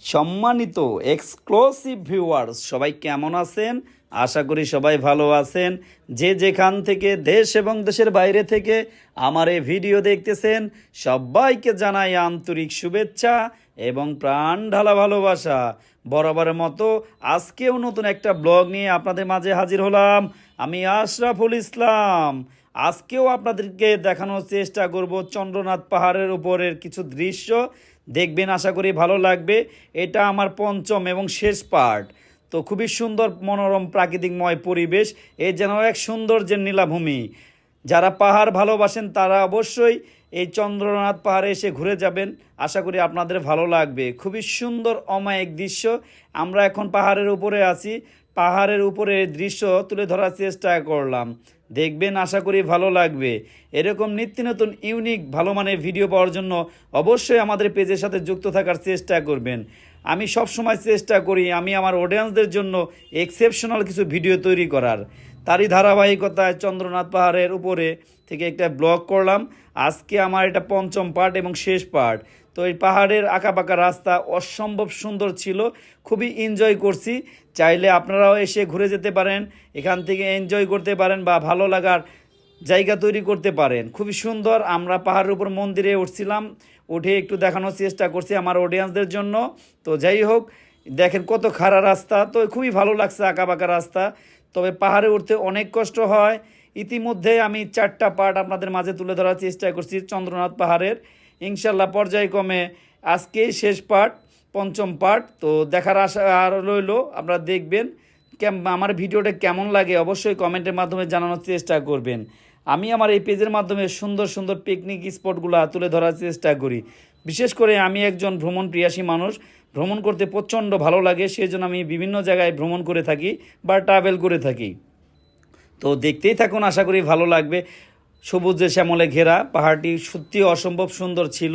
সম্মানিত exclusive viewers, সবাই কেমন আছেন? আশা করি সবাই ভালো আছেন। যে যেখান থেকে দেশ এবং দেশের বাইরে থেকে আমার এই ভিডিও দেখতেছেন, সবাইকে জানাই আন্তরিক শুভেচ্ছা এবং প্রাণ ঢালা ভালোবাসা। বরাবরের মতো আজকেও নতুন একটা ব্লগ নিয়ে আপনাদের মাঝে হাজির হলাম। আমি আশরাফুল ইসলাম। আজকেও আপনাদেরকে দেখানোর চেষ্টা করব চন্দ্রনাথ পাহাড়ের উপরের কিছু দৃশ্য। দেখবেন, আশা করি ভালো লাগবে। এটা আমার পঞ্চম এবং শেষ পার্ট। তো খুবই সুন্দর মনোরম প্রাকৃতিকময় পরিবেশ, এই যেন এক সৌন্দর্যের নীলাভূমি। যারা পাহাড় ভালোবাসেন তারা অবশ্যই এই চন্দ্রনাথ পাহাড়ে এসে ঘুরে যাবেন। আশা করি আপনাদের ভালো লাগবে। খুবই সুন্দর অমায়িক দৃশ্য। আমরা এখন পাহাড়ের উপরে আছি। পাহাড়ের উপরে দৃশ্য তুলে ধরার চেষ্টা করলাম। দেখবেন, আশা করি ভালো লাগবে। এরকম নিত্য নতুন ইউনিক ভালো মানের ভিডিও পাওয়ার জন্য অবশ্যই আমাদের পেজের সাথে যুক্ত থাকার চেষ্টা করবেন। আমি সব সময় চেষ্টা করি আমি আমার অডিয়েন্সদের জন্য এক্সেপশনাল কিছু ভিডিও তৈরি করার। তারই ধারাবাহিকতায় চন্দ্রনাথ পাহাড়ের উপরে থেকে একটা ব্লগ করলাম। আজকে আমার এটা পঞ্চম পার্ট এবং শেষ পার্ট। তো এই পাহাড়ের আঁকাবাঁকা রাস্তা অসম্ভব সুন্দর ছিল, খুবই এনজয় করছি। চাইলে আপনারাও এসে ঘুরে যেতে পারেন, এখান থেকে এনজয় করতে পারেন বা ভালো লাগার জায়গা তৈরি করতে পারেন। খুবই সুন্দর। আমরা পাহাড়ের উপর মন্দিরে উঠছিলাম, উঠে একটু দেখানোর চেষ্টা করছি আমার অডিয়েন্সদের জন্য। তো যাই হোক, দেখেন কত খাড়া রাস্তা, তো খুবই ভালো লাগছে আঁকাবাঁকা রাস্তা। তবে পাহাড়ে উঠতে অনেক কষ্ট হয়। ইতিমধ্যে আমি 4টা পার্ট আপনাদের মাঝে তুলে ধরার চেষ্টা করছি চন্দ্রনাথ পাহাড়ের। ইনশাল্লাহ পর্যায়ক্রমে আজকেই শেষ পার্ট, পঞ্চম পার্ট। তো দেখার আশা আর রইল, আপনারা দেখবেন। আমার ভিডিওটা কেমন লাগে অবশ্যই কমেন্টের মাধ্যমে জানানোর চেষ্টা করবেন। আমি আমার এই পেজের মাধ্যমে সুন্দর সুন্দর পিকনিক স্পটগুলো তুলে ধরার চেষ্টা করি। বিশেষ করে আমি একজন ভ্রমণ প্রিয়াসী মানুষ। ভ্রমণ করতে প্রচণ্ড ভালো লাগে, সেই জন্য আমি বিভিন্ন জায়গায় ভ্রমণ করে থাকি বা ট্রাভেল করে থাকি। তো দেখতেই থাকুন, আশা করি ভালো লাগবে। সবুজে শ্যামলে ঘেরা পাহাড়টি সত্যি অসম্ভব সুন্দর ছিল।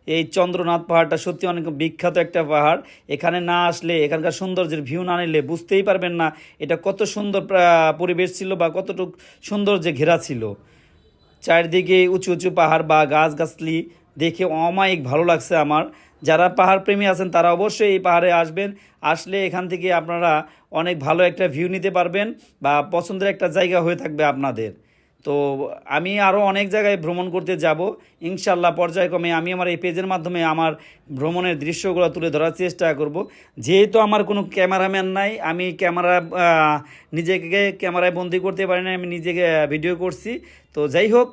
এই চন্দ্রনাথ পাহাড়টা সত্যি অনেক বিখ্যাত একটা পাহাড়। এখানে না আসলে, এখানকার সৌন্দর্যের ভিউ না নিলে বুঝতেই পারবেন না এটা কত সুন্দর পরিবেশ ছিল বা কতটুকু সৌন্দর্যে ঘেরা ছিল। চারদিকে উঁচু উঁচু পাহাড় বা গাছগাছলি দেখে অমায়িক ভালো লাগছে আমার। যারা পাহাড় প্রেমী আছেন তারা অবশ্যই এই পাহাড়ে আসবেন। আসলে এখান থেকে আপনারা অনেক ভালো একটা ভিউ নিতে পারবেন বা পছন্দের একটা জায়গা হয়ে থাকবে আপনাদের। তো আমি আরও অনেক জায়গায় ভ্রমণ করতে যাব ইনশাল্লাহ। পর্যায়ক্রমে আমি আমার এই পেজের মাধ্যমে আমার ভ্রমণের দৃশ্যগুলো তুলে ধরার চেষ্টা করব। যেহেতু আমার কোনো ক্যামেরাম্যান নাই, আমি নিজেকে ক্যামেরায় বন্দি করতে পারি না, আমি নিজেকে ভিডিও করছি। তো যাই হোক,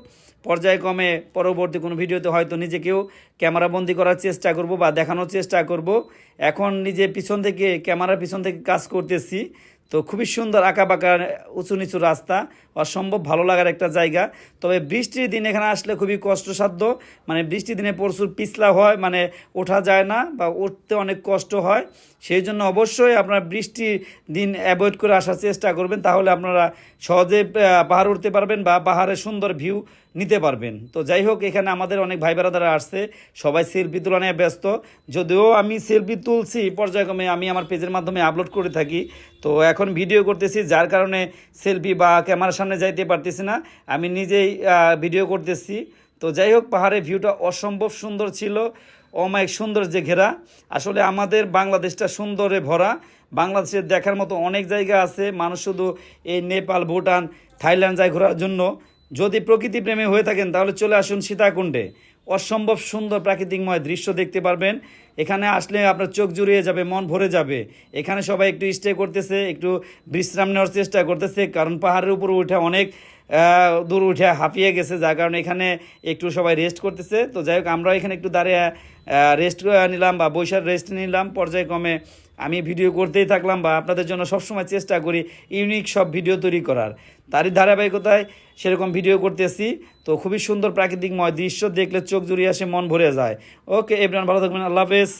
পর্যায়ক্রমে পরবর্তী কোনো ভিডিওতে হয়তো নিজেকেও ক্যামেরাবন্দি করার চেষ্টা করব বা দেখানোর চেষ্টা করব। এখন নিজে ক্যামেরার পিছন থেকে কাজ করতেছি। তো খুবই সুন্দর আঁকাবাঁকা উঁচু নিচু রাস্তা, অসম্ভব ভালো লাগার একটা জায়গা। তবে বৃষ্টির দিন এখানে আসলে খুবই কষ্টসাধ্য, মানে বৃষ্টির দিনে প্রচুর পিছলা হয়, মানে ওঠা যায় না বা উঠতে অনেক কষ্ট হয়। সেই জন্য অবশ্যই আপনারা বৃষ্টির দিন অ্যাভয়েড করে আসার চেষ্টা করবেন, তাহলে আপনারা সহজে পাহাড় উঠতে পারবেন বা পাহাড়ের সুন্দর ভিউ নিতে পারবেন। তো যাই হোক, এখানে আমাদের অনেক ভাই বেড়াদারা আসছে, সবাই সেলফি তোলা নিয়ে ব্যস্ত। যদিও আমি সেলফি তুলছি পর্যায়ক্রমে, আমি আমার পেজের মাধ্যমে আপলোড করে থাকি। তো এখন ভিডিও করতেছি, যার কারণে সেলফি বা ক্যামেরার সামনে যাইতে পারতেছি না, আমি নিজেই ভিডিও করতেছি। তো যাই হোক, পাহাড়ের ভিউটা অসম্ভব সুন্দর ছিল, অমায়িক সৌন্দর্যে ঘেরা। আসলে আমাদের বাংলাদেশটা সুন্দরে ভরা। বাংলাদেশের দেখার মতো অনেক জায়গা আছে। মানুষ শুধু এই নেপাল, ভুটান, থাইল্যান্ড যায় ঘোরার জন্য। যদি প্রকৃতিপ্রেমী হয়ে থাকেন তাহলে চলে আসুন সীতাকুণ্ডে। অসম্ভব সুন্দর প্রাকৃতিকময় দৃশ্য দেখতে পারবেন। এখানে আসলে আপনার চোখ জুড়িয়ে যাবে, মন ভরে যাবে। এখানে সবাই একটু স্টে করতেছে, একটু বিশ্রাম নেওয়ার চেষ্টা করতেছে, কারণ পাহাড়ের উপর উঠে অনেক দূর উঠে হাঁপিয়ে গেছে, যার কারণে এখানে একটু সবাই রেস্ট করতেছে। তো যাই হোক, আমরাও এখানে একটু দাঁড়িয়ে রেস্ট নিলাম বা বৈশাখ রেস্ট নিলাম। পর্যায়ক্রমে আমি ভিডিও করতেই থাকলাম বা আপনাদের জন্য সবসময় চেষ্টা করি ইউনিক সব ভিডিও তৈরি করার। তারই ধারাবাহিকতায় সেরকম ভিডিও করতেছি। তো খুবই সুন্দর প্রাকৃতিকময় দৃশ্য দেখলে চোখ জুড়িয়ে আসে, মন ভরে যায়। ওকে এভরিওয়ান, ভালো থাকবেন, আল্লাহ হাফেজ।